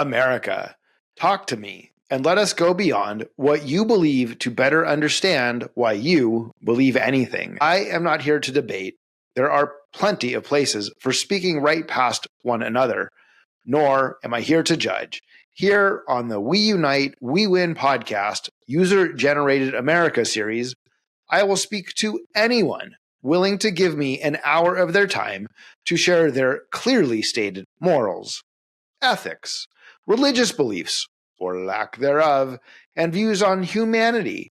America. Talk to me and let us go beyond what you believe to better understand why you believe anything. I am not here to debate. There are plenty of places for speaking right past one another, nor am I here to judge. Here on the We Unite, We Win podcast, User Generated America series, I will speak to anyone willing to give me an hour of their time to share their clearly stated morals, ethics, religious beliefs, or lack thereof, and views on humanity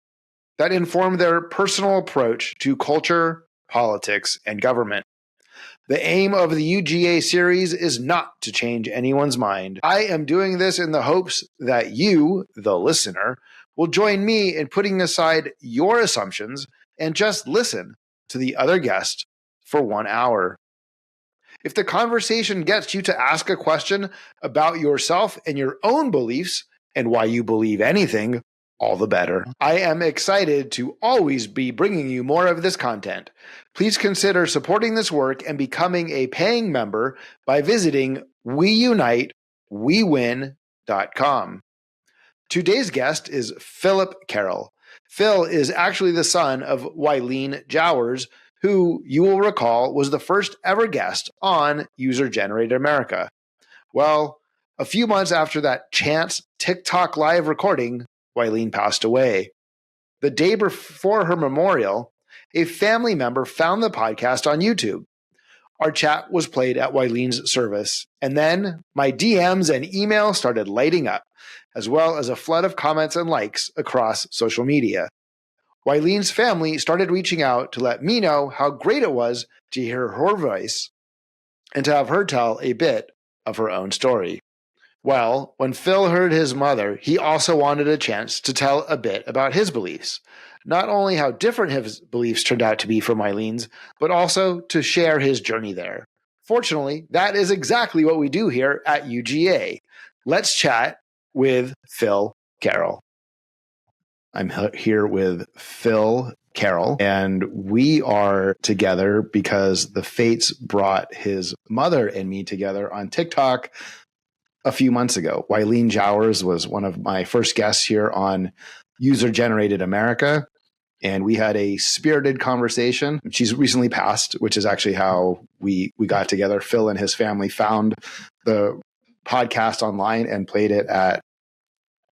that inform their personal approach to culture, politics, and government. The aim of the UGA series is not to change anyone's mind. I am doing this in the hopes that you, the listener, will join me in putting aside your assumptions and just listen to the other guest for 1 hour. If the conversation gets you to ask a question about yourself and your own beliefs and why you believe anything, all the better. I am excited to always be bringing you more of this content. Please consider supporting this work and becoming a paying member by visiting weunitewewin.com. Today's guest is Phillip Carroll. Phil is actually the son of Wileen Jowers, who you will recall was the first ever guest on User Generated America. Well, a few months after that chance TikTok live recording, Wileen passed away. The day before her memorial, a family member found the podcast on YouTube. Our chat was played at Wileen's service, and then my DMs and email started lighting up, as well as a flood of comments and likes across social media. Wileen's family started reaching out to let me know how great it was to hear her voice and to have her tell a bit of her own story. Well, when Phil heard his mother, he also wanted a chance to tell a bit about his beliefs. Not only how different his beliefs turned out to be from Wileen's, but also to share his journey there. Fortunately, that is exactly what we do here at UGA. Let's chat with Phil Carroll. I'm here with Phil Carroll, and we are together because the fates brought his mother and me together on TikTok a few months ago. Wileen Jowers was one of my first guests here on User Generated America, and we had a spirited conversation. She's recently passed, which is actually how we got together. Phil and his family found the podcast online and played it at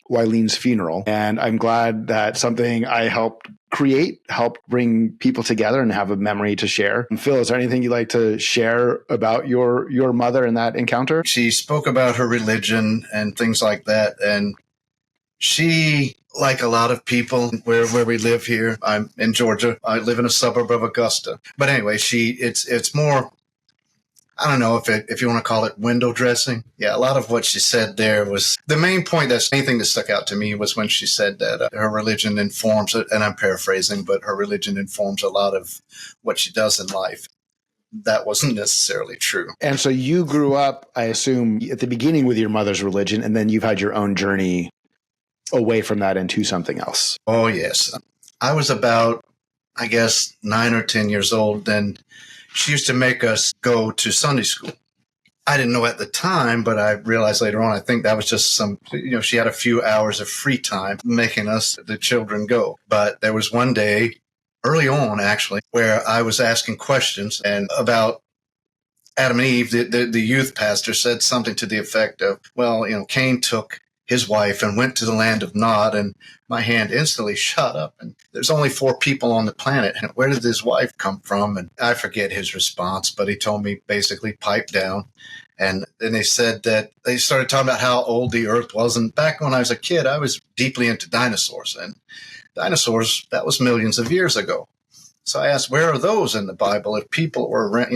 Wileen's funeral. And I'm glad that something I helped create helped bring people together and have a memory to share. And Phil, is there anything you'd like to share about your mother and that encounter? She spoke about her religion and things like that. And she, like a lot of people where we live here, I'm in Georgia. I live in a suburb of Augusta. But anyway, it's more, I don't know if you want to call it window dressing. Yeah, a lot of what she said there was the main point. Anything that stuck out to me was when she said that her religion informs, and I'm paraphrasing, but her religion informs a lot of what she does in life. That wasn't necessarily true. And so you grew up, I assume, at the beginning with your mother's religion, and then you've had your own journey away from that into something else. Oh, yes. I was about, I guess, 9 or 10 years old, and she used to make us go to Sunday school. I didn't know at the time, but I realized later on, I think that was just she had a few hours of free time making us, the children, go. But there was one day early on, actually, where I was asking questions and about Adam and Eve. The youth pastor said something to the effect of, well, Cain took his wife and went to the land of Nod, and my hand instantly shot up. And there's only 4 people on the planet. And where did his wife come from? And I forget his response, but he told me basically pipe down. And then they said that they started talking about how old the earth was. And back when I was a kid, I was deeply into dinosaurs. And dinosaurs, that was millions of years ago. So I asked, where are those in the Bible? If people were,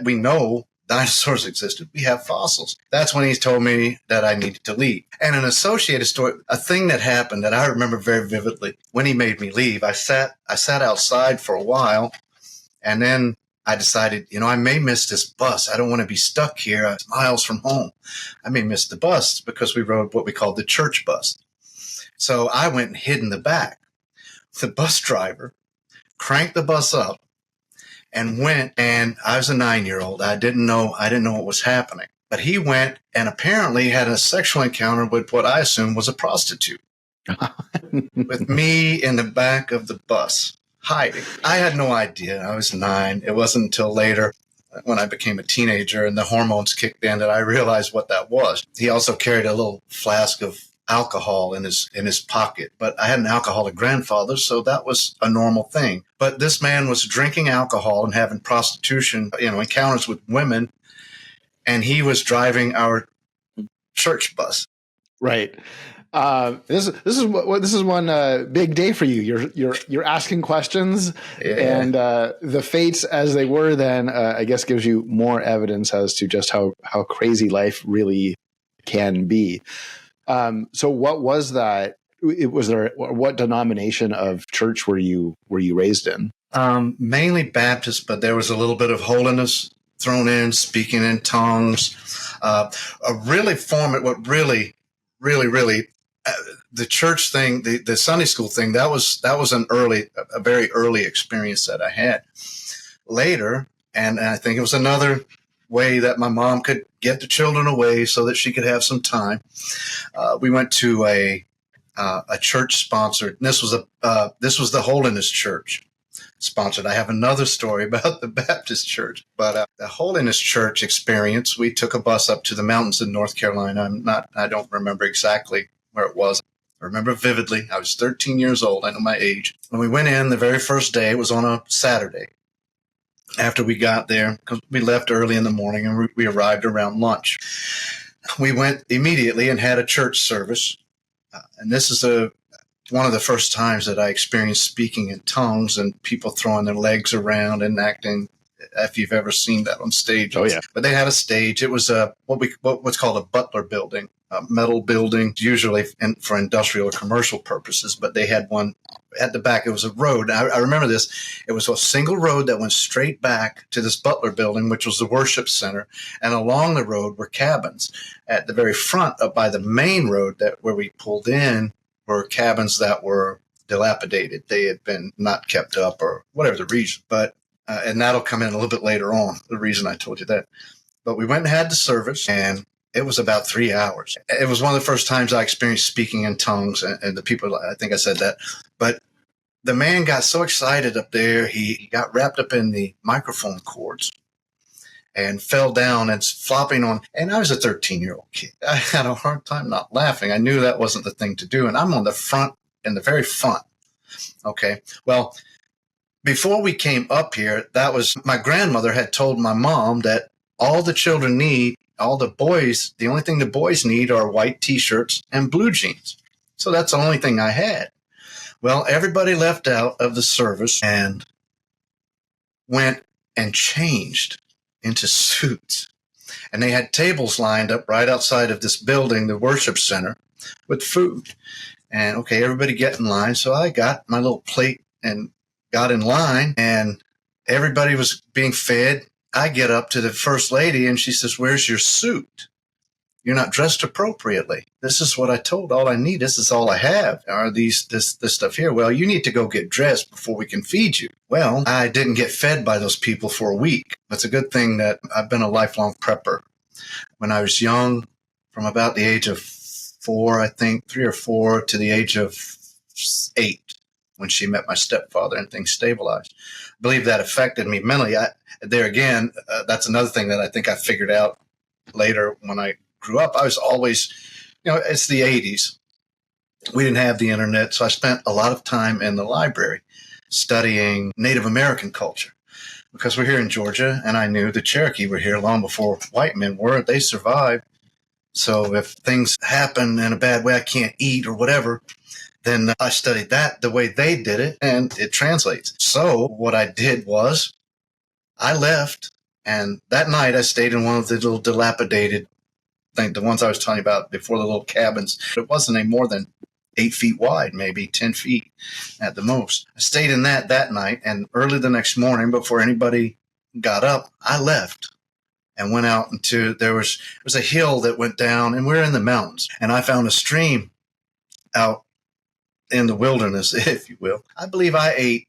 we know dinosaurs existed. We have fossils. That's when he told me that I needed to leave. And an associated story, a thing that happened that I remember very vividly, when he made me leave, I sat outside for a while, and then I decided, I may miss this bus. I don't want to be stuck here miles from home. I may miss the bus because we rode what we called the church bus. So I went and hid in the back. The bus driver cranked the bus up and went, and I was a 9-year-old. I didn't know what was happening. But he went and apparently had a sexual encounter with what I assumed was a prostitute with me in the back of the bus, hiding. I had no idea. I was 9. It wasn't until later, when I became a teenager and the hormones kicked in, that I realized what that was. He also carried a little flask of alcohol in his pocket, but I had an alcoholic grandfather, so that was a normal thing. But this man was drinking alcohol and having prostitution, encounters with women, and he was driving our church bus. Right. This is one big day for you. You're asking questions, and the fates as they were then, I guess, gives you more evidence as to just how crazy life really can be. So, what was that? What denomination of church were you raised in? Mainly Baptist, but there was a little bit of holiness thrown in, speaking in tongues. The church thing, the Sunday school thing, that was a very early experience that I had. Later, and I think it was another way that my mom could get the children away so that she could have some time. We went to a church sponsored. This was the Holiness Church sponsored. I have another story about the Baptist church, but the Holiness Church experience, we took a bus up to the mountains in North Carolina. I don't remember exactly where it was. I remember vividly. I was 13 years old. I know my age. When we went in the very first day, it was on a Saturday. After we got there, because we left early in the morning and we arrived around lunch. We went immediately and had a church service. And this is one of the first times that I experienced speaking in tongues and people throwing their legs around and acting, if you've ever seen that on stage. Oh, yeah. But they had a stage. It was what's called a butler building, a metal building, usually for industrial or commercial purposes. But they had one at the back. It was a road. I remember this. It was a single road that went straight back to this butler building, which was the worship center. And along the road were cabins. At the very front, up by the main road where we pulled in, were cabins that were dilapidated. They had been not kept up or whatever the reason. But and that'll come in a little bit later on, the reason I told you that. But we went and had the service, and it was about 3 hours. It was one of the first times I experienced speaking in tongues, and the people, I think I said that. But the man got so excited up there, he got wrapped up in the microphone cords and fell down and flopping on. And I was a 13-year-old kid. I had a hard time not laughing. I knew that wasn't the thing to do. And I'm on the front, in the very front. Okay. Well, before we came up here, my grandmother had told my mom that all the children need, all the boys, the only thing the boys need are white T-shirts and blue jeans. So that's the only thing I had. Well, everybody left out of the service and went and changed into suits. And they had tables lined up right outside of this building, the worship center, with food. And okay, everybody get in line. So I got my little plate and got in line, and everybody was being fed. I get up to the first lady and she says, "Where's your suit? You're not dressed appropriately." This is what I told. All I need, this is all I have, are this stuff here. "Well, you need to go get dressed before we can feed you." Well, I didn't get fed by those people for a week. It's a good thing that I've been a lifelong prepper. When I was young, from about the age of 4, I think, 3 or 4, to the age of 8, when she met my stepfather and things stabilized. I believe that affected me mentally. That's another thing that I think I figured out later when I grew up. I was always, it's the 80s. We didn't have the internet, so I spent a lot of time in the library studying Native American culture, because we're here in Georgia, and I knew the Cherokee were here long before white men were. They survived. So if things happen in a bad way, I can't eat or whatever, then I studied that the way they did it, and it translates. So what I did was I left, and that night I stayed in one of the little dilapidated things, the ones I was telling you about before, the little cabins. It wasn't any more than 8 feet wide, maybe 10 feet at the most. I stayed in that night, and early the next morning, before anybody got up, I left and went out into, there was a hill that went down, and we're in the mountains, and I found a stream out in the wilderness, if you will. I believe I ate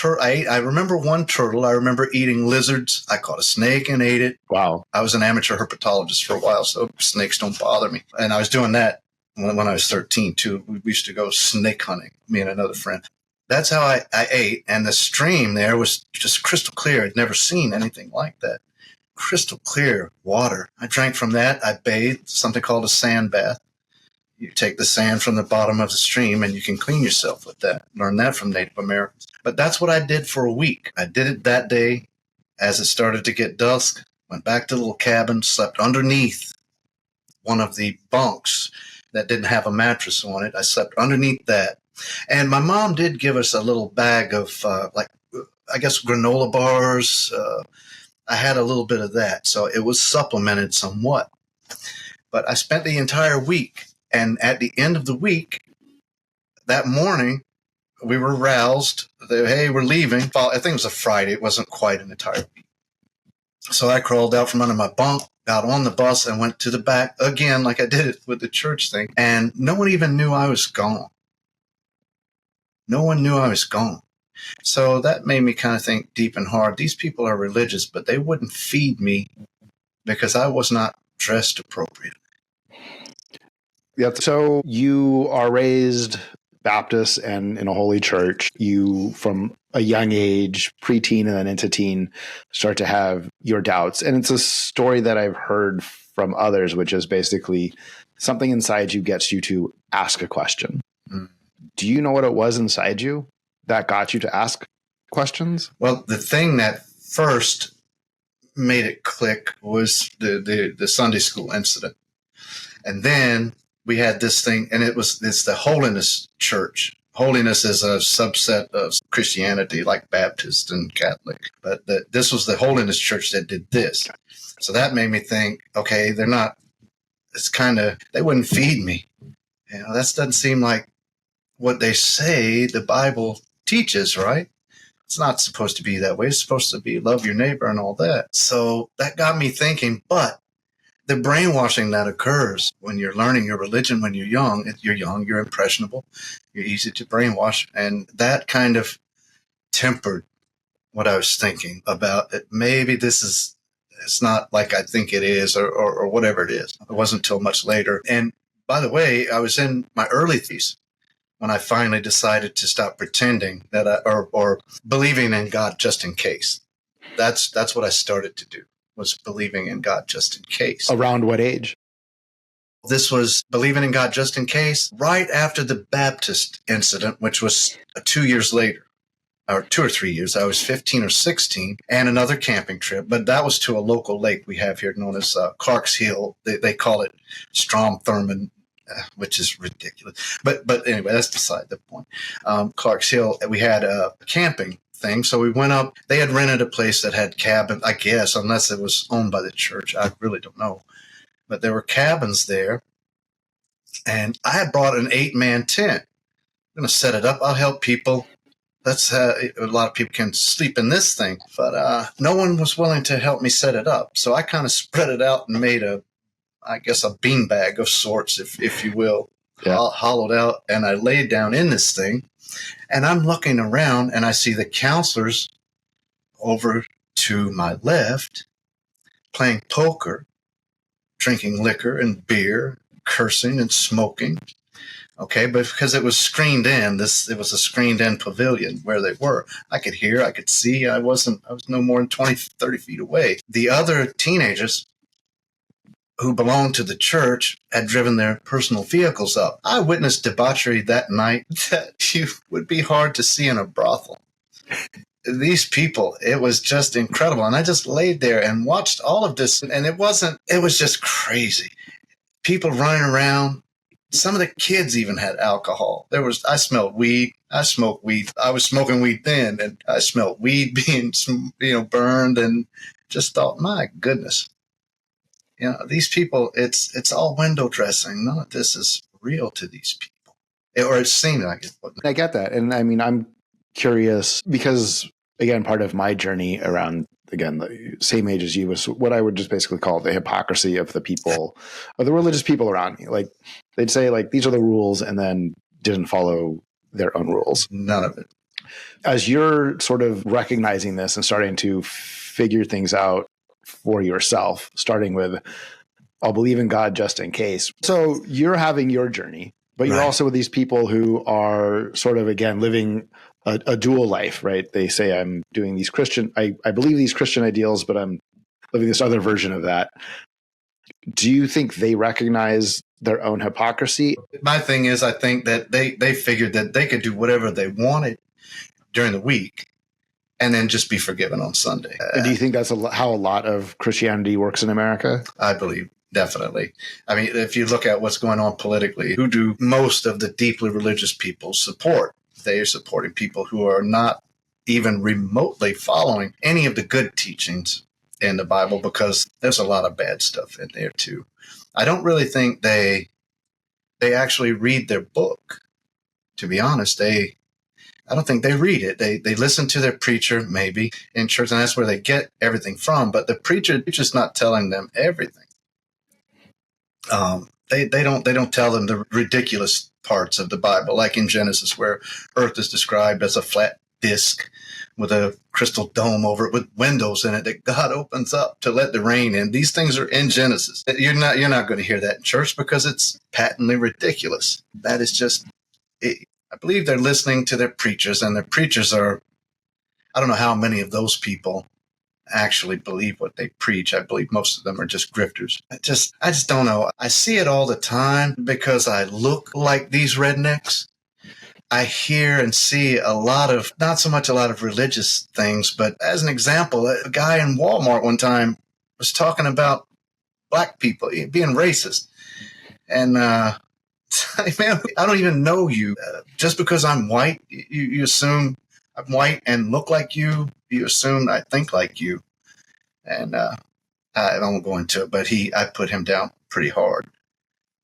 I remember one turtle. I remember eating lizards. I caught a snake and ate it. Wow. I was an amateur herpetologist for a while, so snakes don't bother me. And I was doing that when I was 13, too. We used to go snake hunting, me and another friend. That's how I ate. And the stream there was just crystal clear. I'd never seen anything like that. Crystal clear water. I drank from that. I bathed, something called a sand bath. You take the sand from the bottom of the stream and you can clean yourself with that. Learned that from Native Americans. But that's what I did for a week. I did it that day. As it started to get dusk, went back to the little cabin, slept underneath one of the bunks that didn't have a mattress on it. I slept underneath that. And my mom did give us a little bag of, I guess, granola bars. I had a little bit of that. So it was supplemented somewhat. But I spent the entire week. And at the end of the week, that morning, we were roused. Hey, we're leaving. I think it was a Friday. It wasn't quite an entire week. So I crawled out from under my bunk, got on the bus, and went to the back again, like I did it with the church thing. And no one even knew I was gone. No one knew I was gone. So that made me kind of think deep and hard. These people are religious, but they wouldn't feed me because I was not dressed appropriately. Yeah. So you are raised Baptist and in a holy church. You, from a young age, preteen and then into teen, start to have your doubts. And it's a story that I've heard from others, which is basically something inside you gets you to ask a question. Mm. Do you know what it was inside you that got you to ask questions? Well, the thing that first made it click was the Sunday school incident. And then we had this thing, and it's the Holiness Church. Holiness is a subset of Christianity, like Baptist and Catholic. But this was the Holiness Church that did this. So that made me think, okay, they wouldn't feed me. You know, that doesn't seem like what they say the Bible teaches, right? It's not supposed to be that way. It's supposed to be love your neighbor and all that. So that got me thinking, but the brainwashing that occurs when you're learning your religion when you're young, you're impressionable, you're easy to brainwash. And that kind of tempered what I was thinking about it. Maybe it's not like I think it is or whatever it is. It wasn't until much later. And by the way, I was in my early 30s when I finally decided to stop pretending that or believing in God just in case. That's what I started to do. Was believing in God just in case. Around what age? This was believing in God just in case right after the Baptist incident, which was 2 years later, or 2 or 3 years. I was 15 or 16, and another camping trip, but that was to a local lake we have here known as Clark's Hill. They call it Strom Thurmond, which is ridiculous. But anyway, that's beside the point. Clark's Hill, we had a camping thing. So we went up. They had rented a place that had cabins, I guess, unless it was owned by the church. I really don't know. But there were cabins there. And I had brought an 8-man tent. I'm going to set it up. I'll help people. That's how a lot of people can sleep in this thing. But no one was willing to help me set it up. So I kind of spread it out and made a beanbag of sorts, if you will, hollowed out. And I laid down in this thing. And I'm looking around and I see the counselors over to my left playing poker, drinking liquor and beer, cursing and smoking. Okay, but because it was screened in, it was a screened in pavilion where they were. I could hear, I could see. I was no more than 20, 30 feet away. The other teenagers who belonged to the church had driven their personal vehicles up. I witnessed debauchery that night that you would be hard to see in a brothel. These people, it was just incredible. And I just laid there and watched all of this. And it was just crazy. People running around. Some of the kids even had alcohol. I smelled weed. I smoked weed. I was smoking weed then, and I smelled weed being, burned, and just thought, my goodness. These people, it's all window dressing. None of this is real to these people. Or it seemed like it. I get that. And I mean, I'm curious because, again, part of my journey around, again, the same age as you was what I would just basically call the hypocrisy of the people, of the religious people around me. Like, they'd say, like, these are the rules, and then didn't follow their own rules. None of it. As you're sort of recognizing this and starting to figure things out for yourself, starting with, I'll believe in God just in case. So you're having your journey, but you're Right. also with these people who are sort of, again, living a dual life, right? They say, I'm doing these I believe these Christian ideals, but I'm living this other version of that. Do you think they recognize their own hypocrisy? My thing is, I think that they figured that they could do whatever they wanted during the week and then just be forgiven on Sunday. And do you think that's how a lot of Christianity works in America? I believe, definitely. I mean, if you look at what's going on politically, who do most of the deeply religious people support? They are supporting people who are not even remotely following any of the good teachings in the Bible, because there's a lot of bad stuff in there too. I don't really think they actually read their book. To be honest, I don't think they read it. They listen to their preacher maybe in church, and that's where they get everything from. But the preacher's not telling them everything. They don't tell them the ridiculous parts of the Bible, like in Genesis, where Earth is described as a flat disc with a crystal dome over it with windows in it that God opens up to let the rain in. These things are in Genesis. You're not going to hear that in church because it's patently ridiculous. That is just, I believe they're listening to their preachers, and their preachers are, I don't know how many of those people actually believe what they preach. I believe most of them are just grifters. I just don't know. I see it all the time because I look like these rednecks. I hear and see a lot of, not so much a lot of religious things, but as an example, a guy in Walmart one time was talking about black people being racist. And, man, I don't even know you. Just because I'm white, you assume I'm white and look like you. You assume I think like you. And I won't go into it, but I put him down pretty hard.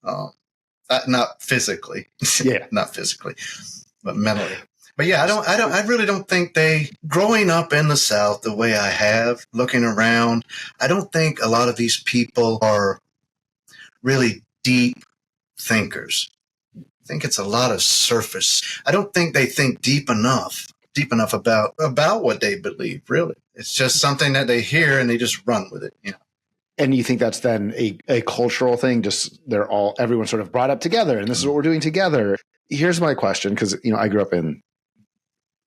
Not physically. Yeah. Not physically, but mentally. But yeah, I really don't think growing up in the South the way I have, looking around, I don't think a lot of these people are really deep thinkers. I think it's a lot of surface. I don't think they think deep enough about what they believe, really. It's just something that they hear and they just run with it, you know. And you think that's then a cultural thing? Just everyone's sort of brought up together, and this is what we're doing together. Here's my question, because I grew up in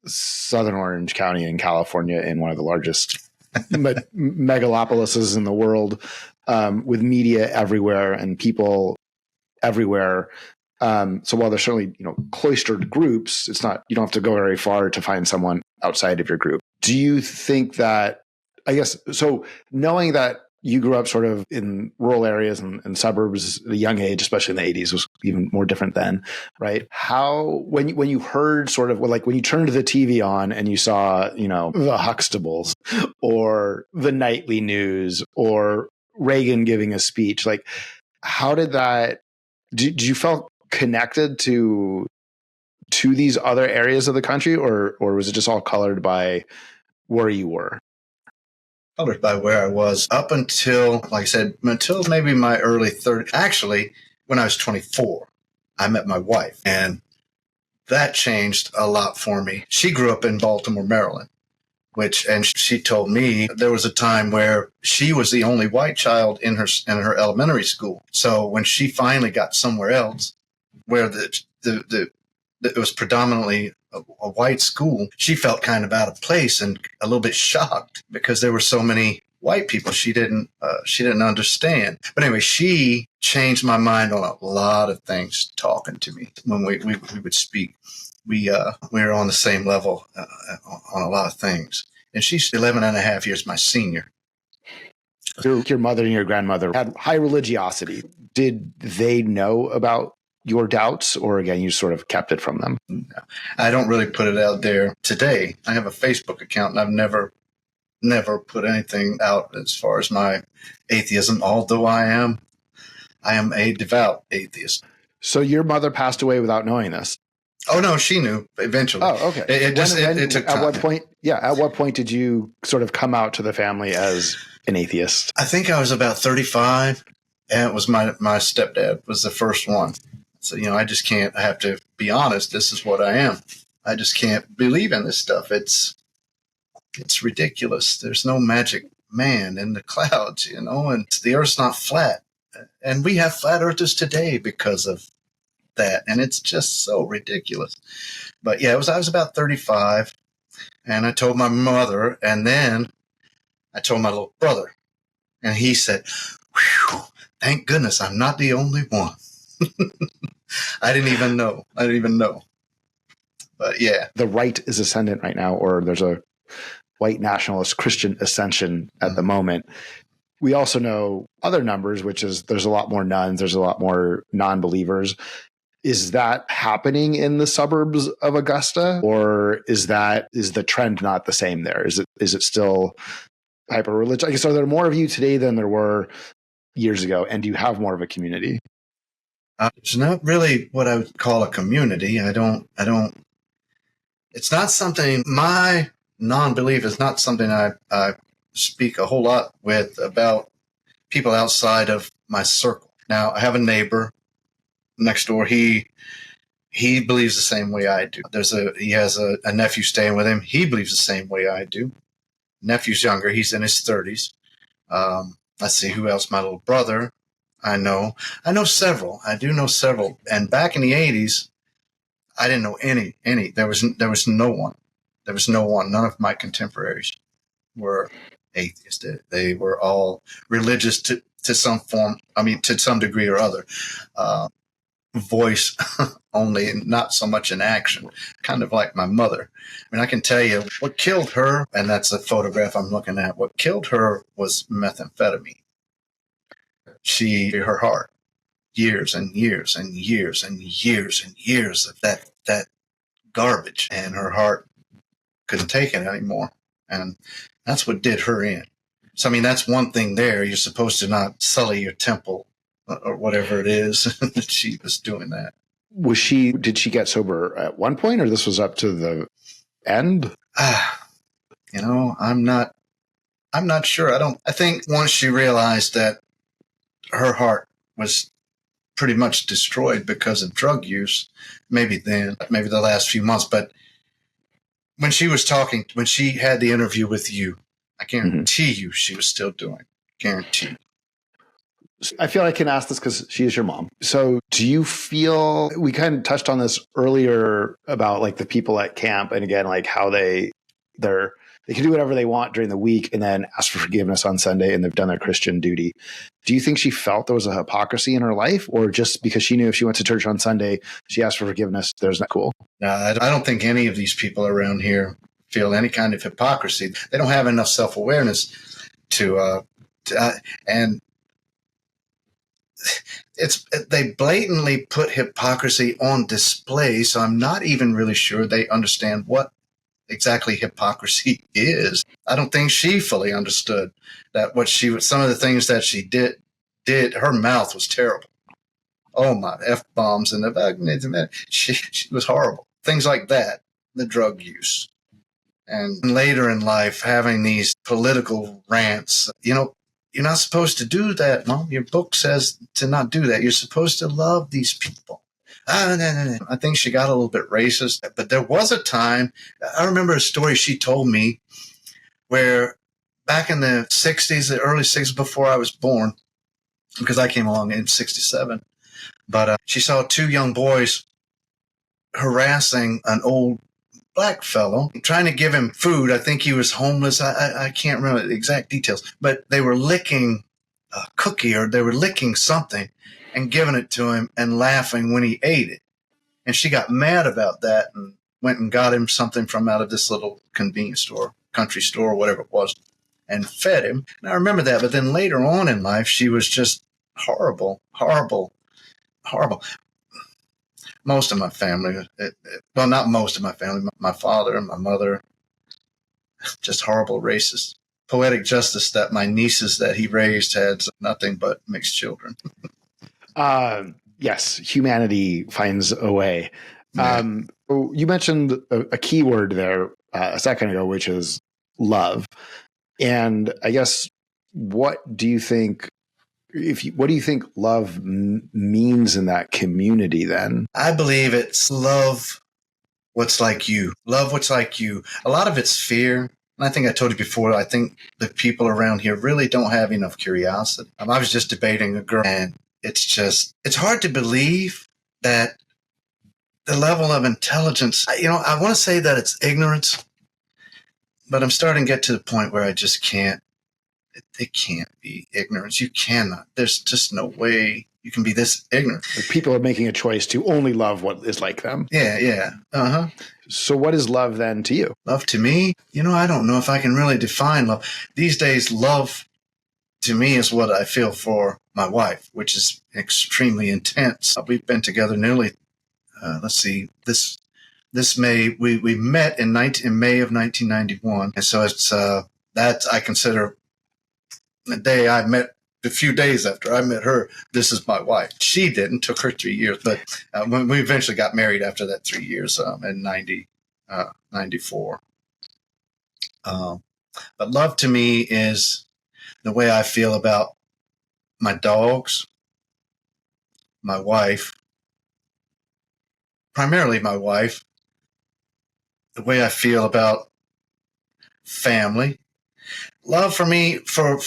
Southern Orange County in California, in one of the largest megalopolises in the world, with media everywhere and people everywhere. So while there's certainly cloistered groups, it's not, you don't have to go very far to find someone outside of your group. Do you think that, I guess, so knowing that you grew up sort of in rural areas and suburbs at a young age, especially in the 80s, was even more different then, right? How, when you heard sort of, like when you turned the TV on and you saw, the Huxtables or the nightly news or Reagan giving a speech, like how did that, did you feel connected to these other areas of the country, or was it just all colored by where you were? Colored by where I was up until, like I said, until maybe my early 30s. Actually, when I was 24, I met my wife, and that changed a lot for me. She grew up in Baltimore, Maryland, and she told me there was a time where she was the only white child in her elementary school. So when she finally got somewhere else where it was predominantly a white school, she felt kind of out of place and a little bit shocked because there were so many white people she didn't understand. But anyway, she changed my mind on a lot of things talking to me when we would speak. We were on the same level on a lot of things. And she's 11 and a half years my senior. Your mother and your grandmother had high religiosity. Did they know about your doubts, or again, you sort of kept it from them? No, I don't really put it out there today. I have a Facebook account, and I've never put anything out as far as my atheism, although I am a devout atheist. So your mother passed away without knowing this? Oh, no, she knew eventually. Oh, okay. It took time. At what point? Yeah. At what point did you sort of come out to the family as an atheist? I think I was about 35, and it was my stepdad was the first one. So, I just can't, I have to be honest. This is what I am. I just can't believe in this stuff. It's ridiculous. There's no magic man in the clouds, and the earth's not flat. And we have flat earthers today because of that. And it's just so ridiculous. But yeah, I was about 35, and I told my mother, and then I told my little brother, and he said, "Whew, thank goodness I'm not the only one." I didn't even know. But yeah. The right is ascendant right now, or there's a white nationalist Christian ascension at the moment. We also know other numbers, which is there's a lot more nuns, there's a lot more non-believers. Is that happening in the suburbs of Augusta, or is the trend not the same there? Is it still hyper religious? I guess, are there more of you today than there were years ago, and do you have more of a community? It's not really what I would call a community. I don't. It's not something. My non-belief is not something I speak a whole lot with about people outside of my circle. Now, I have a neighbor next door. He believes the same way I do. He has a nephew staying with him. He believes the same way I do. Nephew's younger. He's in his 30s. Let's see who else. My little brother. I know several. I do know several. And back in the 80s, I didn't know any. There was no one. There was no one. None of my contemporaries were atheists. They were all religious to some form. I mean, to some degree or other. Voice only, and not so much in action. Kind of like my mother. I mean, I can tell you what killed her, and that's the photograph I'm looking at. What killed her was methamphetamine. Her heart, years and years and years and years and years of that garbage, and her heart couldn't take it anymore, and that's what did her in. So I mean, that's one thing there. You're supposed to not sully your temple or whatever it is. She was doing that. Did she get sober at one point, or this was up to the end? I'm not sure. I think once she realized that her heart was pretty much destroyed because of drug use, maybe the last few months. But when she had the interview with you, I guarantee you she was still doing. Guarantee. I feel I can ask this because she is your mom. So do you feel, we kind of touched on this earlier about like the people at camp, and again, like how they can do whatever they want during the week and then ask for forgiveness on Sunday, and they've done their Christian duty. Do you think she felt there was a hypocrisy in her life, or just because she knew if she went to church on Sunday, she asked for forgiveness, there's not cool? No, I don't think any of these people around here feel any kind of hypocrisy. They don't have enough self-awareness and they blatantly put hypocrisy on display. So I'm not even really sure they understand what exactly hypocrisy is. I don't think she fully understood that some of the things that she did, her mouth was terrible. Oh my, F-bombs and she was horrible. Things like that, the drug use. And later in life, having these political rants, you're not supposed to do that, Mom. Your book says to not do that. You're supposed to love these people. I think she got a little bit racist, but there was a time, I remember a story she told me where back in the 60s, the early 60s, before I was born, because I came along in 67, but she saw two young boys harassing an old black fellow, trying to give him food. I think he was homeless. I can't remember the exact details, but they were licking a cookie, or they were licking something and giving it to him and laughing when he ate it. And she got mad about that and went and got him something from out of this little convenience store, country store, whatever it was, and fed him. And I remember that. But then later on in life, she was just horrible, horrible, horrible. Most of my family, well, not most of my family, my father and my mother, just horrible racists. Poetic justice that my nieces that he raised had nothing but mixed children. Yes, humanity finds a way. Yeah. You mentioned a key word there a second ago, which is love. And I guess, what do you think love means in that community then? I believe it's love what's like you. Love what's like you. A lot of it's fear. And I think I told you before, I think the people around here really don't have enough curiosity. I was just debating a girl, and it's hard to believe that the level of intelligence, I want to say that it's ignorance, but I'm starting to get to the point where I just can't. It can't be ignorance. You cannot. There's just no way you can be this ignorant. People are making a choice to only love what is like them. Yeah. Uh-huh. So what is love then to you? Love to me? I don't know if I can really define love. These days, love to me is what I feel for my wife, which is extremely intense. We've been together nearly, this May, we met in May of 1991. And so it's, that I consider the day I met, a few days after I met her, this is my wife. She didn't, took her 3 years, but when we eventually got married after that 3 years in 94. But love to me is the way I feel about my dogs, my wife, primarily my wife, the way I feel about family. Love for me, for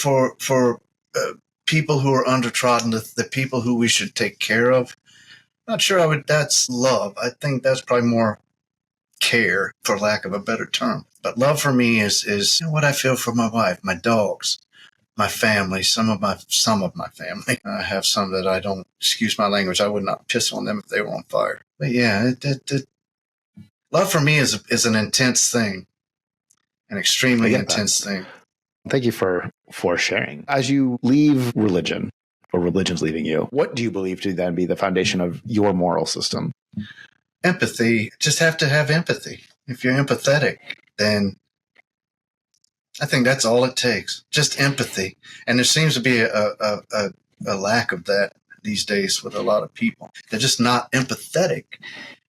people who are undertrodden, the people who we should take care of. Not sure that's love. I think that's probably more care, for lack of a better term. But love for me is what I feel for my wife, my dogs, my family, some of my family. I have some that I don't, excuse my language, I would not piss on them if they were on fire. But yeah, love for me is an intense thing, an extremely intense thing. Thank you for sharing. As you leave religion, or religion's leaving you, what do you believe to then be the foundation of your moral system? Empathy. Just have to have empathy. If you're empathetic, then I think that's all it takes. Just empathy. And there seems to be a lack of that these days with a lot of people. They're just not empathetic.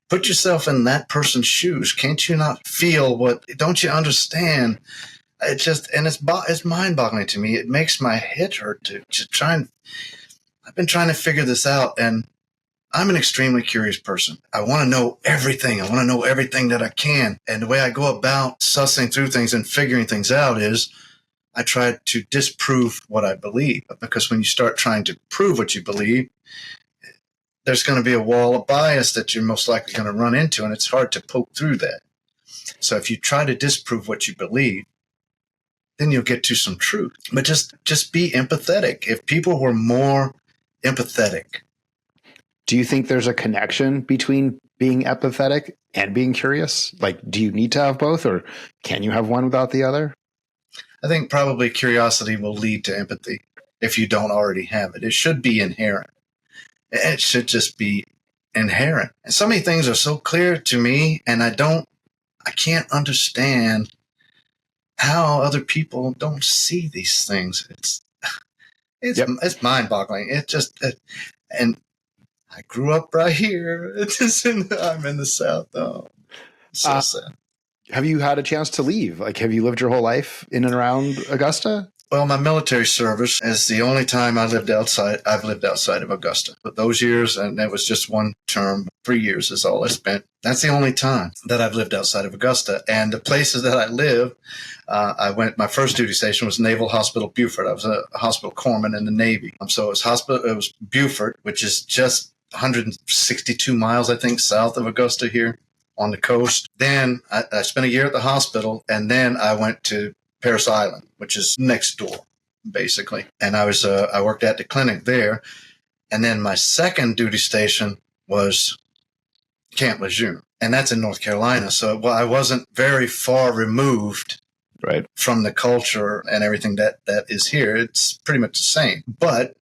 Put yourself in that person's shoes. Can't you not feel don't you understand? It's mind-boggling to me. It makes my head hurt to try and, I've been trying to figure this out, and I'm an extremely curious person. I want to know everything. I want to know everything that I can. And the way I go about sussing through things and figuring things out is I try to disprove what I believe. Because when you start trying to prove what you believe, there's going to be a wall of bias that you're most likely going to run into, and it's hard to poke through that. So if you try to disprove what you believe, then you'll get to some truth. But just be empathetic. If people were more empathetic. Do you think there's a connection between being empathetic and being curious? Like, do you need to have both, or can you have one without the other? I think probably curiosity will lead to empathy if you don't already have it. It should be inherent. It should just be inherent. And so many things are so clear to me, and I can't understand how other people don't see these things. It's mind-boggling. And I grew up right here. I'm in the South. Oh, so sad. Have you had a chance to leave? Like, have you lived your whole life in and around Augusta? Well, my military service is the only time I've lived outside of Augusta. But those years, and it was just one term, 3 years is all I spent. That's the only time that I've lived outside of Augusta. And the places that I live, my first duty station was Naval Hospital Beaufort. I was a hospital corpsman in the Navy. So it was Beaufort, which is just 162 miles, I think, south of Augusta here on the coast. Then I spent a year at the hospital, and then I went to Parris Island, which is next door, basically. And I worked at the clinic there. And then my second duty station was Camp Lejeune, and that's in North Carolina. So I wasn't very far removed from the culture and everything that is here. It's pretty much the same. But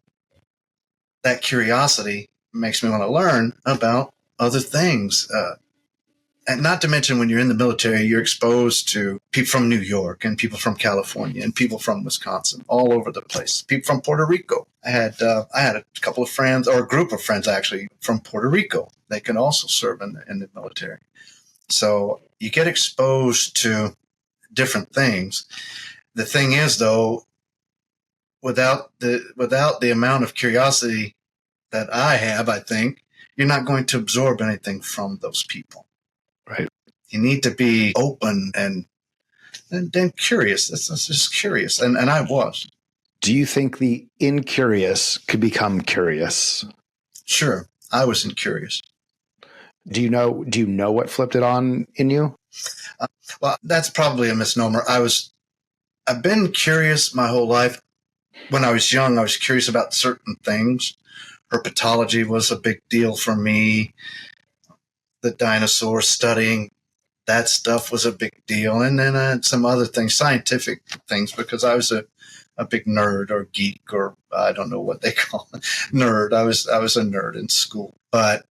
that curiosity makes me want to learn about other things. And not to mention, when you're in the military, you're exposed to people from New York and people from California and people from Wisconsin, all over the place. People from Puerto Rico. I had a couple of friends, or a group of friends actually, from Puerto Rico. They can also serve in the military. So you get exposed to different things. The thing is, though, without the amount of curiosity that I have, I think you're not going to absorb anything from those people. Right. You need to be open and then curious. That's just curious. And I was. Do you think the incurious could become curious? Sure. I was incurious. Do you know what flipped it on in you? Well, that's probably a misnomer. I've been curious my whole life. When I was young, I was curious about certain things. Herpetology was a big deal for me. The dinosaurs, studying that stuff was a big deal. And then some other things, scientific things, because I was a big nerd or geek, or I don't know what they call it. Nerd. I was a nerd in school. But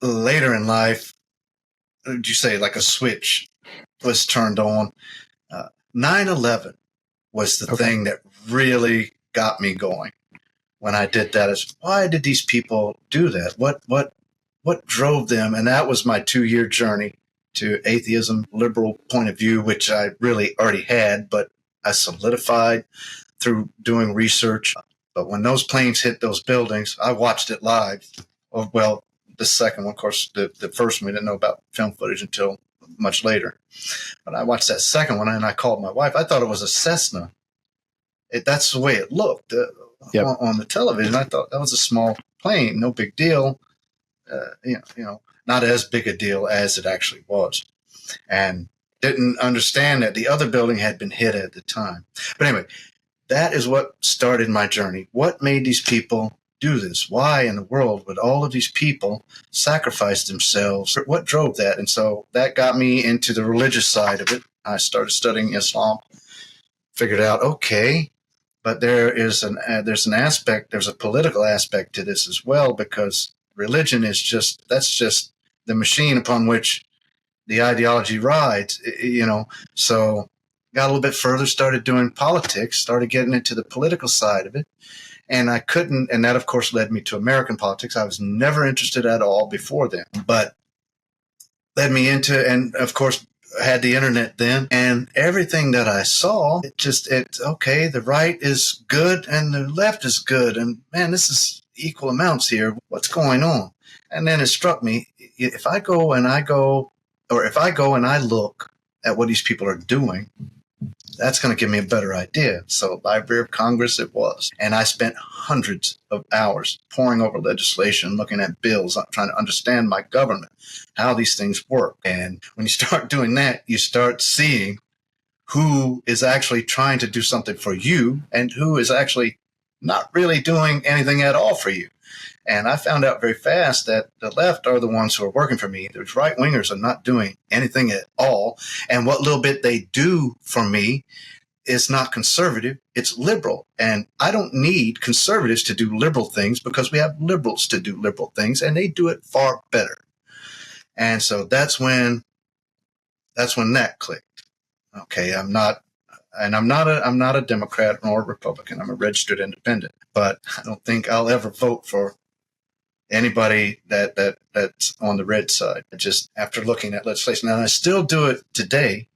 later in life, would you say like a switch was turned on? 9/11 was the thing that really got me going. When I did that, is why did these people do that? What drove them? And that was my 2-year journey to atheism, liberal point of view, which I really already had, but I solidified through doing research. But when those planes hit those buildings, I watched it live. Well, the second one, of course, the first one, we didn't know about film footage until much later. But I watched that second one, and I called my wife. I thought it was a Cessna. That's the way it looked on the television. I thought that was a small plane, no big deal. Not as big a deal as it actually was, and didn't understand that the other building had been hit at the time. But anyway, that is what started my journey. What made these people do this? Why in the world would all of these people sacrifice themselves? What drove that? And so that got me into the religious side of it. I started studying Islam, figured out, okay, but there's an aspect, there's a political aspect to this as well, because religion is just the machine upon which the ideology rides, So got a little bit further, started doing politics, started getting into the political side of it. And I couldn't, and that of course led me to American politics. I was never interested at all before then, but led me into, and of course had the internet then, and everything that I saw, okay, the right is good and the left is good. And man, this is equal amounts here. What's going on? And then it struck me, if I go and I look at what these people are doing, that's going to give me a better idea. So Library of Congress it was. And I spent hundreds of hours poring over legislation, looking at bills, trying to understand my government, how these things work. And when you start doing that, you start seeing who is actually trying to do something for you and who is actually not really doing anything at all for you. And I found out very fast that the left are the ones who are working for me. The right-wingers are not doing anything at all. And what little bit they do for me is not conservative, it's liberal. And I don't need conservatives to do liberal things, because we have liberals to do liberal things, and they do it far better. And so that's when that clicked. Okay, I'm not a Democrat nor a Republican. I'm a registered independent, but I don't think I'll ever vote for anybody that's on the red side. Just after looking at legislation, and I still do it today.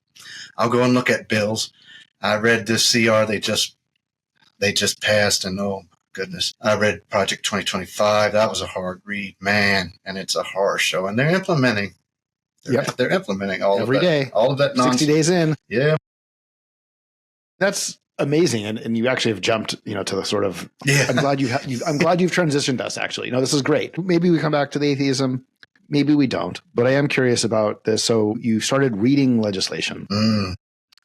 I'll go and look at bills. I read this CR they just passed, and oh my goodness, I read Project 2025. That was a hard read, man, and it's a horror show. And they're implementing. They're implementing all every of that, day, all of that nonsense. 60 days in. Yeah, that's amazing, and you actually have jumped, to the sort of. Yeah. I'm glad you've transitioned us. Actually, this is great. Maybe we come back to the atheism, maybe we don't. But I am curious about this. So you started reading legislation.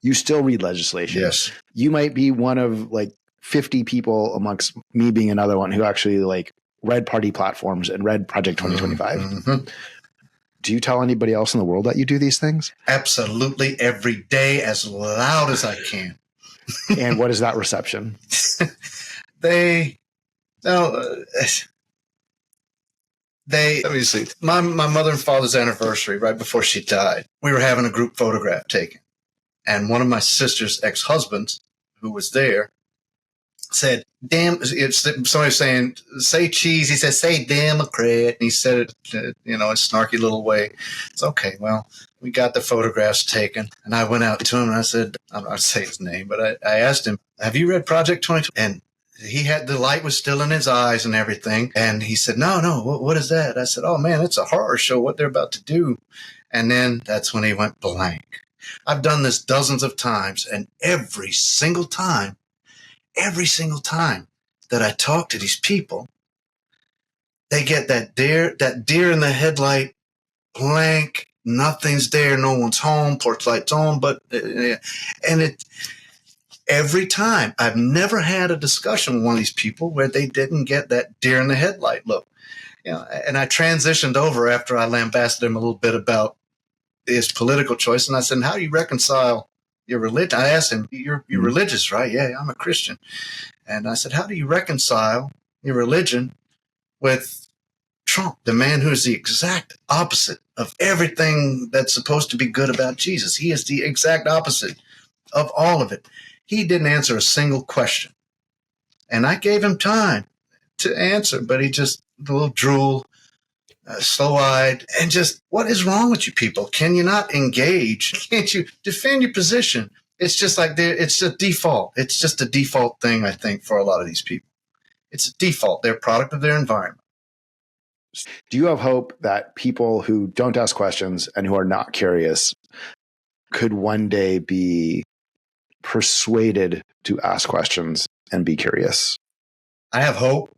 You still read legislation. Yes. You might be one of like 50 people, amongst me being another one, who actually like read party platforms and read Project 2025. Mm-hmm. Do you tell anybody else in the world that you do these things? Absolutely, every day, as loud as I can. And what is that reception? Let me see. My mother and father's anniversary, right before she died, we were having a group photograph taken. And one of my sister's ex-husbands, who was there, said, damn, it's somebody saying, say cheese. He said, say Democrat. And he said it, in a snarky little way. It's okay. Well, we got the photographs taken. And I went out to him and I said, I'm not going to say his name, but I asked him, have you read Project 2020? And he had, the light was still in his eyes and everything. And he said, no, what is that? I said, oh man, it's a horror show, what they're about to do. And then that's when he went blank. I've done this dozens of times, and every single time that I talk to these people, they get that deer in the headlight, blank, nothing's there, no one's home, porch light's on, but and it every time. I've never had a discussion with one of these people where they didn't get that deer in the headlight look. And I transitioned over after I lambasted him a little bit about his political choice, and I said, "How do you reconcile your religion?" I asked him, "You're religious, right?" "Yeah, I'm a Christian." And I said, "How do you reconcile your religion with Trump, the man who is the exact opposite of everything that's supposed to be good about Jesus? He is the exact opposite of all of it." He didn't answer a single question. And I gave him time to answer, but he just a little drool, slow-eyed, and just, what is wrong with you people? Can you not engage? Can't you defend your position? It's just like it's a default. It's just a default thing, I think, for a lot of these people. It's a default. They're a product of their environment. Do you have hope that people who don't ask questions and who are not curious could one day be persuaded to ask questions and be curious? I have hope.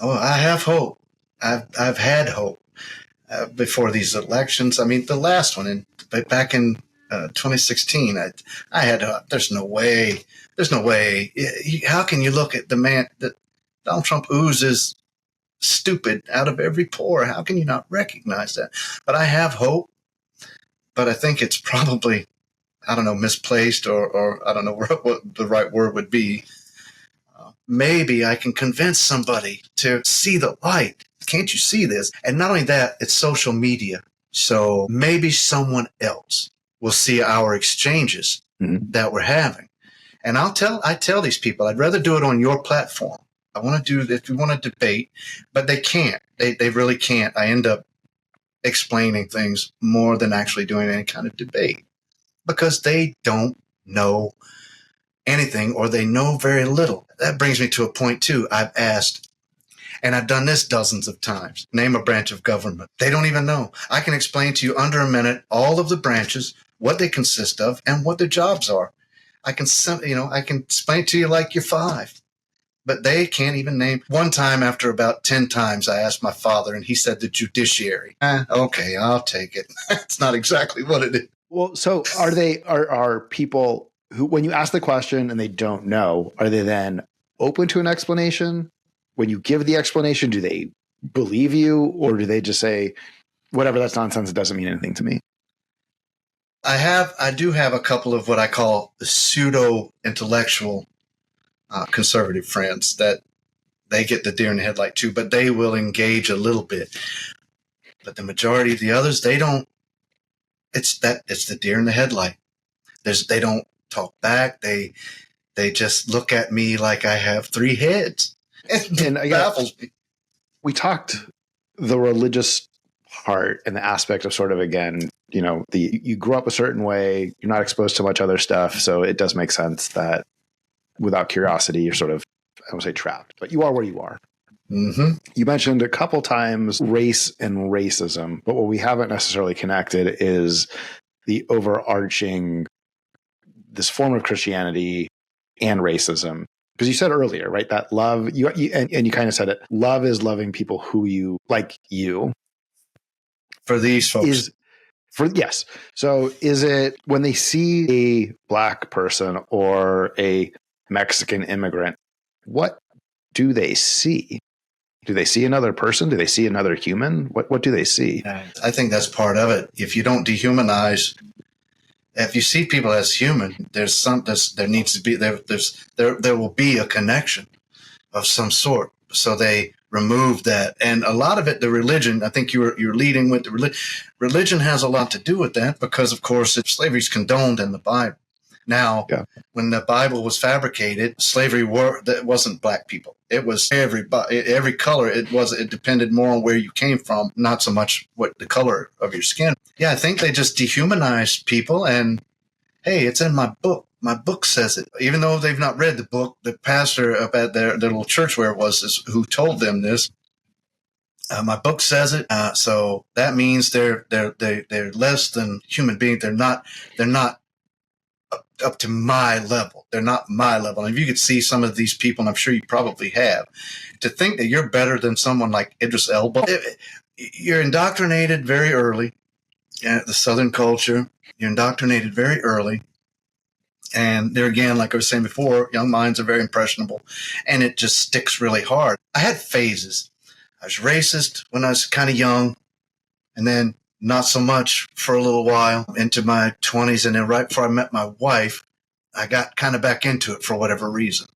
Oh, I have hope. I've had hope before these elections. I mean, the last one, back in 2016, I had hope. There's no way. How can you look at the man that Donald Trump oozes stupid out of every pore? How can you not recognize that? But I have hope. But I think it's probably, I don't know, misplaced, or I don't know what the right word would be. Maybe I can convince somebody to see the light. Can't you see this? And not only that, it's social media. So maybe someone else will see our exchanges that we're having. And I tell these people, I'd rather do it on your platform. I want to do it if you want to debate, but they can't. They really can't. I end up explaining things more than actually doing any kind of debate, because they don't know anything, or they know very little. That brings me to a point too. I've asked, and I've done this dozens of times, name a branch of government. They don't even know. I can explain to you under a minute all of the branches, what they consist of, and what their jobs are. I can explain to you like you're five, but they can't even name. One time, after about 10 times, I asked my father, and he said the judiciary. Okay, I'll take it. It's not exactly what it is. Well, so are people who, when you ask the question and they don't know, are they then open to an explanation? When you give the explanation, do they believe you, or do they just say, whatever, that's nonsense, it doesn't mean anything to me? I do have a couple of what I call pseudo-intellectual conservative friends that they get the deer in the headlight too, but they will engage a little bit. But the majority of the others, they don't. It's the deer in the headlight. They don't talk back. They just look at me like I have three heads. And it baffles me. We talked the religious part and the aspect of sort of, again, you grew up a certain way, you're not exposed to much other stuff, so it does make sense that without curiosity, you're sort of, I won't say trapped, but you are where you are. Mm-hmm. You mentioned a couple times race and racism, but what we haven't necessarily connected is the overarching, this form of Christianity and racism. Because you said earlier, right, that love, and you kind of said it, love is loving people who you, like you. For these folks. Yes. So is it when they see a Black person or a Mexican immigrant, what do they see? Do they see another person? Do they see another human? What do they see? I think that's part of it. If you don't dehumanize, if you see people as human, there needs to be there will be a connection of some sort. So they remove that, and a lot of it, the religion. I think you're leading with the religion. Religion has a lot to do with that, because of course slavery is condoned in the Bible. Now, when the Bible was fabricated, slavery that wasn't Black people. It was everybody, every color. It depended more on where you came from, not so much what the color of your skin. Yeah, I think they just dehumanized people, and hey, it's in my book. My book says it. Even though they've not read the book, the pastor up at their little church where it was who told them this My book says it, so that means they're less than human beings. They're not up to my level. They're not my level. And if you could see some of these people, and I'm sure you probably have, to think that you're better than someone like Idris Elba, you're indoctrinated very early. The Southern culture, you're indoctrinated very early. And there again, like I was saying before, young minds are very impressionable, and it just sticks really hard. I had phases. I was racist when I was kind of young, and then not so much for a little while into my 20s. And then right before I met my wife, I got kind of back into it for whatever reason.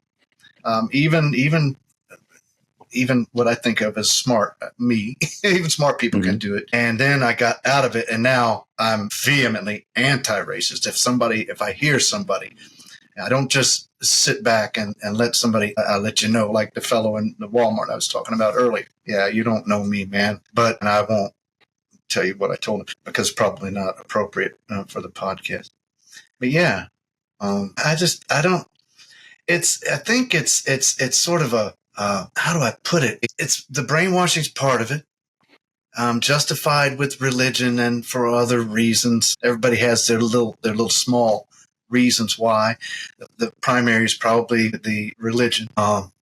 Even what I think of as smart, me, even smart people can do it. And then I got out of it, and now I'm vehemently anti-racist. If I hear somebody, I don't just sit back and let somebody, let you know, like the fellow in the Walmart I was talking about earlier. Yeah, you don't know me, man. But I won't tell you what I told him because it's probably not appropriate for the podcast. But yeah, I think it's sort of a, how do I put it? It's the brainwashing's part of it. Justified with religion and for other reasons. Everybody has their little small reasons why. The primary is probably the religion. I'm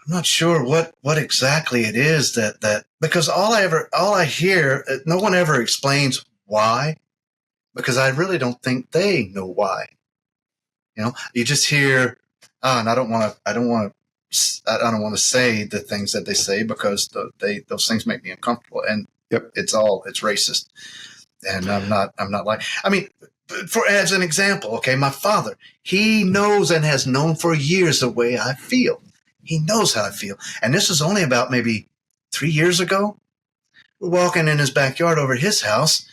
not sure what exactly it is that because all I hear, no one ever explains why, because I really don't think they know why. You just hear, and I don't want to say the things that they say because those things make me uncomfortable. And it's racist. And I'm not like, I mean, as an example, okay, my father, he knows and has known for years the way I feel. He knows how I feel. And this is only about maybe 3 years ago. We're walking in his backyard over his house,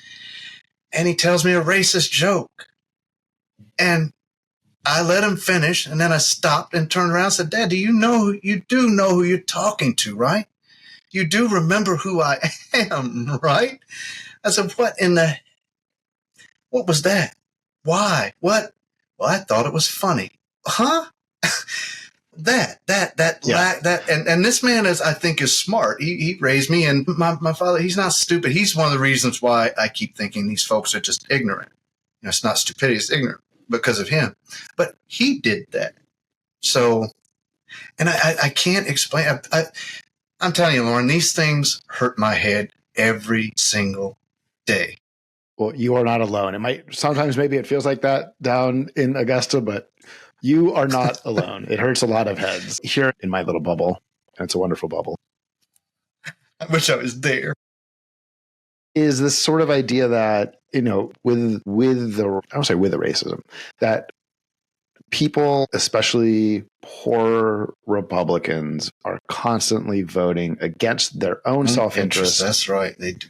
and he tells me a racist joke. And I let him finish, and then I stopped and turned around and said, Dad, you do know who you're talking to, right? You do remember who I am, right? I said, what was that? Why? What? Well, I thought it was funny. Huh? And this man I think is smart. He raised me, and my father, he's not stupid. He's one of the reasons why I keep thinking these folks are just ignorant. It's not stupidity, it's ignorant because of him. But he did that. So, and I can't explain. I'm telling you, Lauren, these things hurt my head every single day. Well, you are not alone. Sometimes maybe it feels like that down in Augusta, but you are not alone. It hurts a lot of heads here in my little bubble. And it's a wonderful bubble. I wish I was there. Is this sort of idea that, with the racism, that people, especially poor Republicans, are constantly voting against their own self-interest. That's right. They do.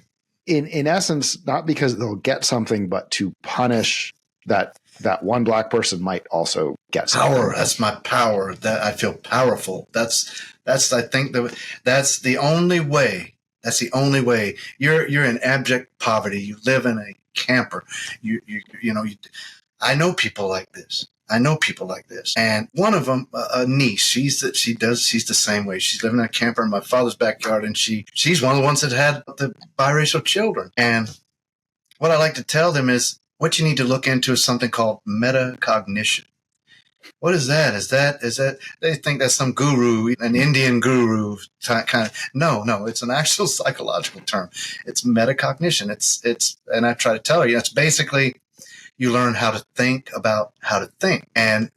In essence, not because they'll get something, but to punish that one black person might also get something. Power. That's my power. That I feel powerful. That's I think that's the only way. That's the only way. You're in abject poverty. You live in a camper. I know people like this. And one of them, a niece, she's the same way. She's living in a camper in my father's backyard, and she's one of the ones that had the biracial children. And what I like to tell them is what you need to look into is something called metacognition. What is that? Is that they think that's some guru, an Indian guru kind of? No, it's an actual psychological term. It's metacognition. It's and I try to tell you, it's basically you learn how to think about how to think. And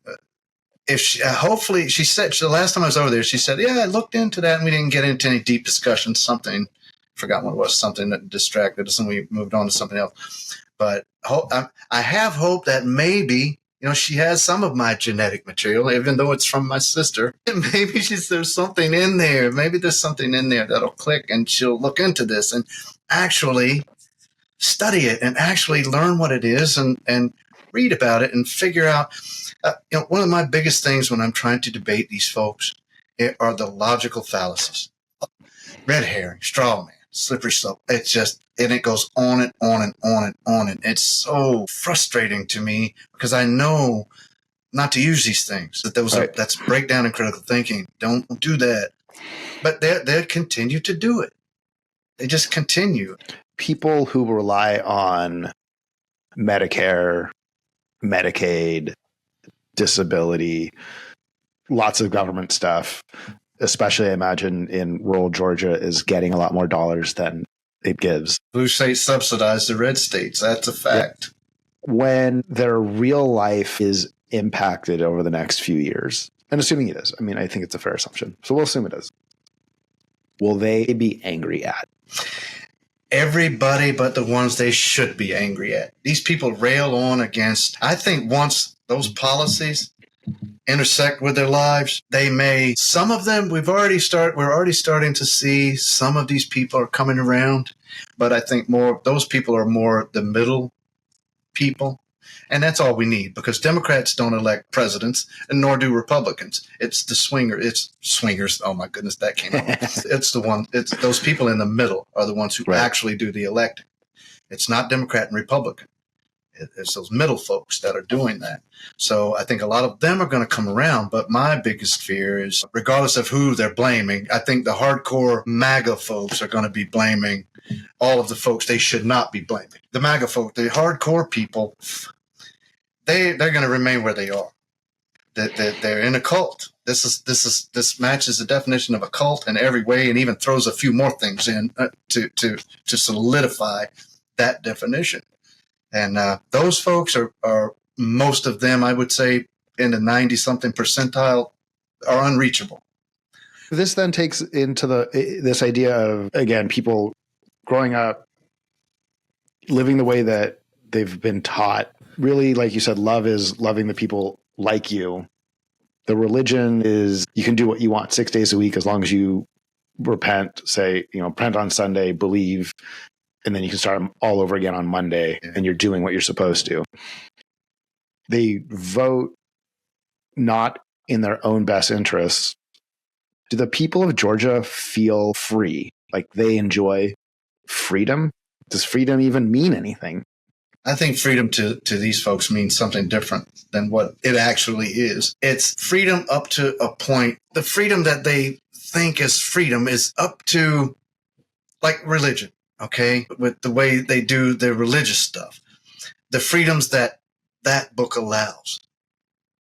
if hopefully she said the last time I was over there, she said, yeah, I looked into that and we didn't get into any deep discussion. Something, forgot what it was, something that distracted us and we moved on to something else. But I have hope that maybe, she has some of my genetic material, even though it's from my sister. Maybe there's something in there. Maybe there's something in there that'll click and she'll look into this and actually study it and actually learn what it is and read about it and figure out. One of my biggest things when I'm trying to debate these folks are the logical fallacies. Red herring, straw man, slippery slope. It's just, and it goes on and on and on and on. And it's so frustrating to me because I know not to use these things. That's breakdown in critical thinking. Don't do that. But they'll continue to do it. They just continue. People who rely on Medicare, Medicaid, disability, lots of government stuff, especially I imagine in rural Georgia, is getting a lot more dollars than it gives. Blue states subsidize the red states. That's a fact. When their real life is impacted over the next few years, and assuming it is, I mean, I think it's a fair assumption. So we'll assume it is. Will they be angry at? Everybody but the ones they should be angry at. These people rail on against. I think once those policies intersect with their lives, they may, some of them, we're already starting to see some of these people are coming around, but I think more, those people are more the middle people. And that's all we need, because Democrats don't elect presidents, and nor do Republicans. It's swingers. Oh my goodness, that came out. It's those people in the middle are the ones who actually do the electing. It's not Democrat and Republican. It's those middle folks that are doing that. So I think a lot of them are going to come around. But my biggest fear is, regardless of who they're blaming, I think the hardcore MAGA folks are going to be blaming all of the folks they should not be blaming. The MAGA folk, the hardcore people, they're going to remain where they are. They're in a cult. This matches the definition of a cult in every way, and even throws a few more things in to solidify that definition. And those folks are most of them, I would say, in the 90-something percentile, are unreachable. This then takes into this idea of, again, people growing up, living the way that they've been taught. Really, like you said, love is loving the people like you. The religion is you can do what you want 6 days a week as long as you repent, repent on Sunday, believe, and then you can start all over again on Monday, and you're doing what you're supposed to. They vote not in their own best interests. Do the people of Georgia feel free? Like they enjoy freedom? Does freedom even mean anything? I think freedom to these folks means something different than what it actually is. It's freedom up to a point. The freedom that they think is freedom is up to, like, religion, okay? With the way they do their religious stuff. The freedoms that book allows.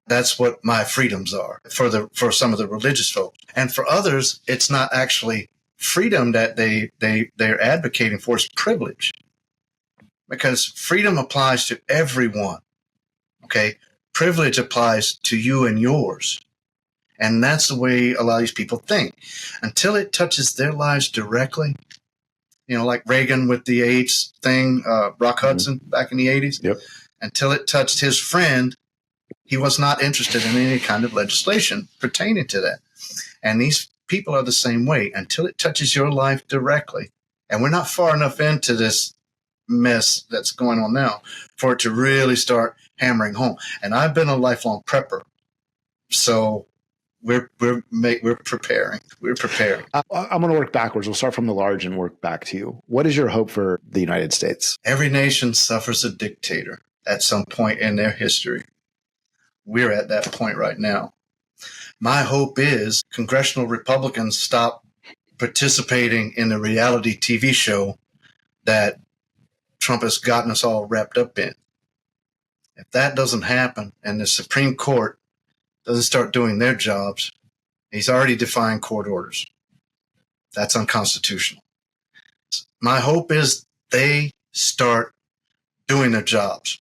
That's what my freedoms are for some of the religious folks. And for others, it's not actually freedom that they're advocating for, is privilege. Because freedom applies to everyone, okay? Privilege applies to you and yours. And that's the way a lot of these people think. Until it touches their lives directly, like Reagan with the AIDS thing, Rock Hudson back in the 80s. Yep. Until it touched his friend, he was not interested in any kind of legislation pertaining to that. And these people are the same way. Until it touches your life directly, and we're not far enough into this mess that's going on now for it to really start hammering home. And I've been a lifelong prepper, so we're preparing. We're preparing. I'm going to work backwards. We'll start from the large and work back to you. What is your hope for the United States? Every nation suffers a dictator at some point in their history. We're at that point right now. My hope is congressional Republicans stop participating in the reality TV show that Trump has gotten us all wrapped up in. If that doesn't happen and the Supreme Court doesn't start doing their jobs, he's already defying court orders. That's unconstitutional. My hope is they start doing their jobs,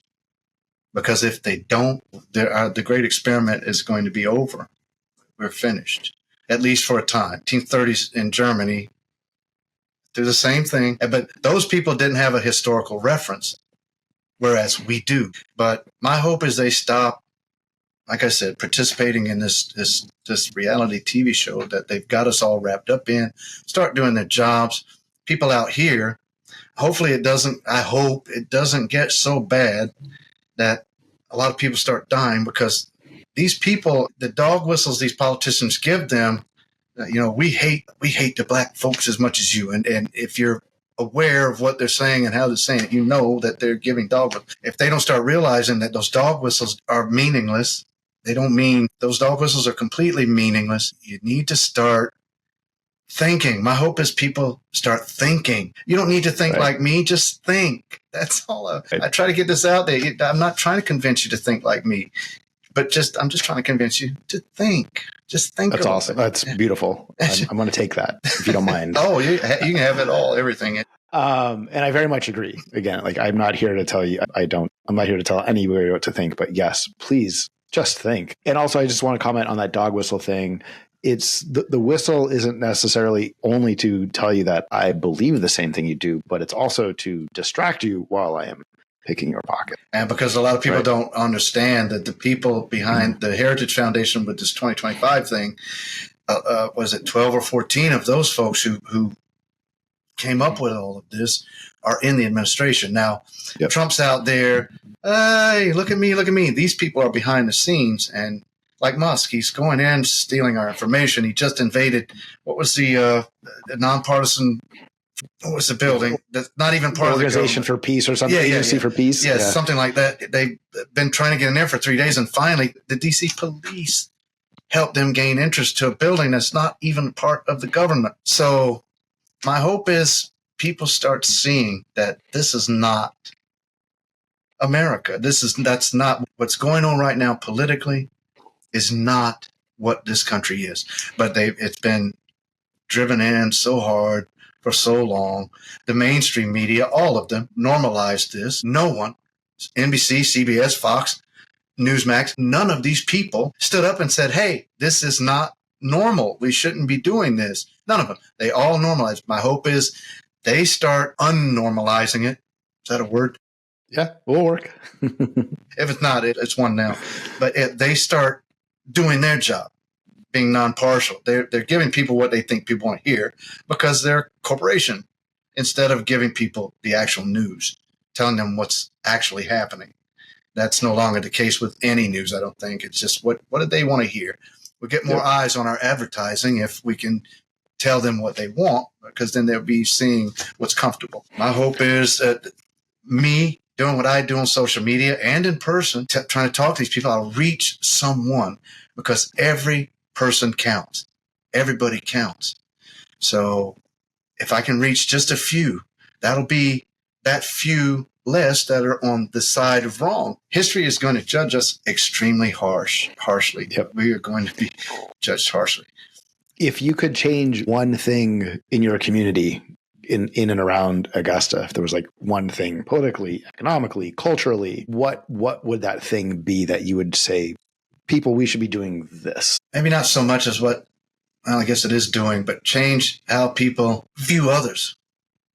because if they don't, the great experiment is going to be over. We're finished, at least for a time. 1930s in Germany do the same thing, but those people didn't have a historical reference, whereas we do. But my hope is they stop, like I said, participating in this reality TV show that they've got us all wrapped up in, start doing their jobs. People out here, hopefully I hope it doesn't get so bad that a lot of people start dying, because these people, the dog whistles these politicians give them, we hate the black folks as much as you. And if you're aware of what they're saying and how they're saying it, you know that they're giving dog whistles. If they don't start realizing that those dog whistles are meaningless, those dog whistles are completely meaningless. You need to start thinking. My hope is people start thinking. You don't need to think like me. Just think. That's all. I try to get this out there. I'm not trying to convince you to think like me, but I'm just trying to convince you to think. Just think. That's awesome. That's beautiful. I'm going to take that if you don't mind. Oh, you can have it all, everything. And I very much agree. Again, like I'm not here to tell you, I'm not here to tell anybody what to think, but yes, please just think. And also I just want to comment on that dog whistle thing. It's the whistle isn't necessarily only to tell you that I believe the same thing you do, but it's also to distract you while I am picking your pocket. And because a lot of people don't understand that the people behind the Heritage Foundation with this 2025 thing, was it 12 or 14 of those folks who came up with all of this are in the administration. Now, Trump's out there, hey, look at me, look at me. These people are behind the scenes. And like Musk, he's going in, stealing our information. He just invaded, what was the nonpartisan, what was the building? That's not even part Organization of the for Peace or something. Agency for Peace. Yeah, something like that. They've been trying to get in there for 3 days. And finally, the DC police helped them gain interest to a building that's not even part of the government. So my hope is people start seeing that this is not America. That's not what's going on right now politically, is not what this country is. But it's been driven in so hard for so long. The mainstream media, all of them, normalized this. No one, NBC, CBS, Fox, Newsmax, none of these people stood up and said, hey, this is not normal. We shouldn't be doing this. None of them. They all normalized. My hope is they start unnormalizing it. Is that a word? Yeah, will work. If it's not, it's one now. But they start doing their job, being non-partial. They're giving people what they think people want to hear because they're a corporation, instead of giving people the actual news, telling them what's actually happening. That's no longer the case with any news, I don't think. It's just what do they want to hear? We'll get more eyes on our advertising if we can tell them what they want, because then they'll be seeing what's comfortable. My hope is that me doing what I do on social media and in person, trying to talk to these people, I'll reach someone, because every person counts. Everybody counts. So if I can reach just a few, that'll be that few less that are on the side of wrong. History is going to judge us extremely harshly. We are going to be judged harshly. If you could change one thing in your community, in and around Augusta, if there was like one thing politically, economically, culturally, what would that thing be that you would say, people, we should be doing this? Maybe not so much as what, well, I guess it is doing, but change how people view others.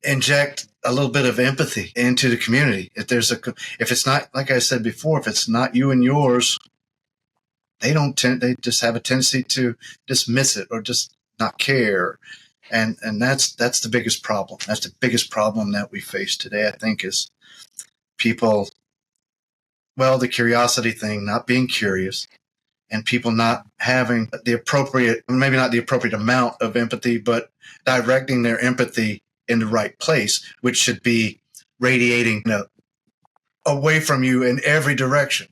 Inject a little bit of empathy into the community. If it's not, like I said before, if it's not you and yours, they just have a tendency to dismiss it or just not care. And that's the biggest problem. That's the biggest problem that we face today, I think, is people, well, the curiosity thing, not being curious, and people not having the appropriate, maybe not the appropriate amount of empathy, but directing their empathy in the right place, which should be radiating away from you in every direction,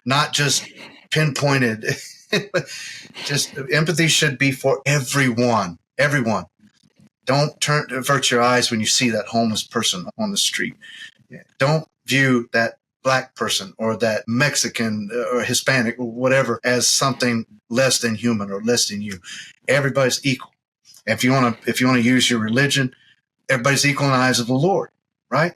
not just pinpointed. Just empathy should be for everyone. Don't avert your eyes when you see that homeless person on the street. Don't view that Black person or that Mexican or Hispanic or whatever as something less than human or less than you. Everybody's equal. If you want to use your religion, everybody's equal in the eyes of the Lord, right?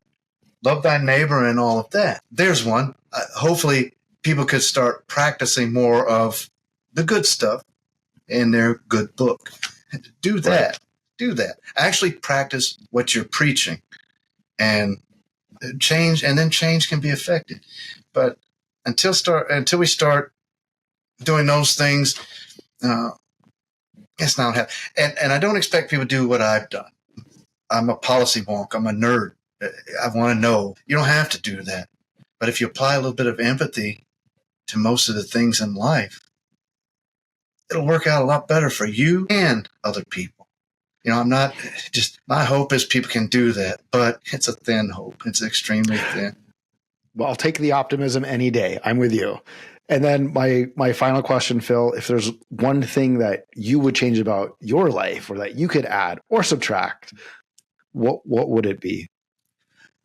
Love thy neighbor and all of that. There's one. Hopefully, people could start practicing more of the good stuff in their good book. Do that. Right. Do that. Actually practice what you're preaching, and change can be effective. But until we start doing those things, it's not happening. And I don't expect people to do what I've done. I'm a policy wonk. I'm a nerd. I want to know. You don't have to do that. But if you apply a little bit of empathy to most of the things in life, it'll work out a lot better for you and other people. My hope is people can do that, but it's a thin hope. It's extremely thin. Well, I'll take the optimism any day. I'm with you. And then my final question, Phil, if there's one thing that you would change about your life or that you could add or subtract, what would it be?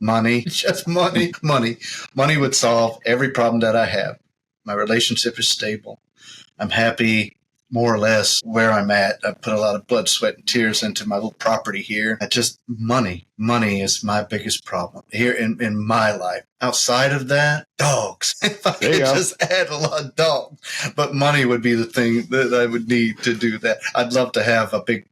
Money, just money. Money would solve every problem that I have. My relationship is stable. I'm happy more or less where I'm at. I put a lot of blood, sweat, and tears into my little property here. Money is my biggest problem here in my life. Outside of that, dogs. If I could just add a lot of dogs. But money would be the thing that I would need to do that. I'd love to have a big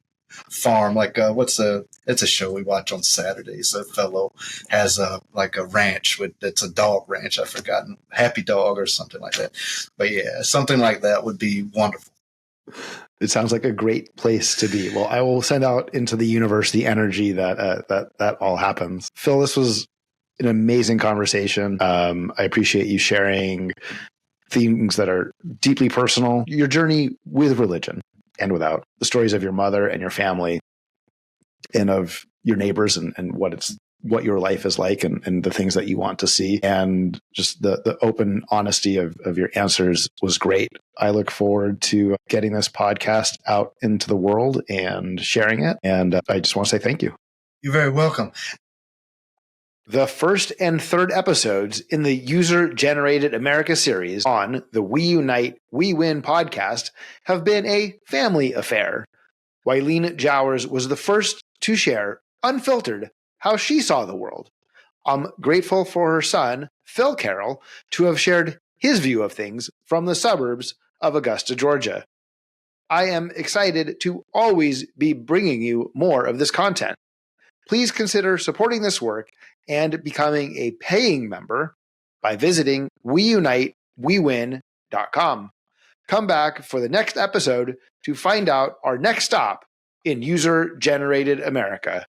farm, like it's a show we watch on Saturdays. A fellow has a ranch it's a dog ranch. I've forgotten, Happy Dog or something like that. But yeah, something like that would be wonderful. It sounds like a great place to be. Well, I will send out into the universe the energy that all happens. Phil, this was an amazing conversation. I appreciate you sharing things that are deeply personal, your journey with religion and without, the stories of your mother and your family and of your neighbors and what your life is like and the things that you want to see. And just the open honesty of your answers was great. I look forward to getting this podcast out into the world and sharing it. And I just want to say thank you. You're very welcome. The first and third episodes in the User-Generated America series on the We Unite, We Win podcast have been a family affair. Wileen Jowers was the first to share, unfiltered, how she saw the world. I'm grateful for her son, Phil Carroll, to have shared his view of things from the suburbs of Augusta, Georgia. I am excited to always be bringing you more of this content. Please consider supporting this work and becoming a paying member by visiting weunitewewin.com. Come back for the next episode to find out our next stop in User-Generated America.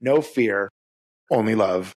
No fear, only love.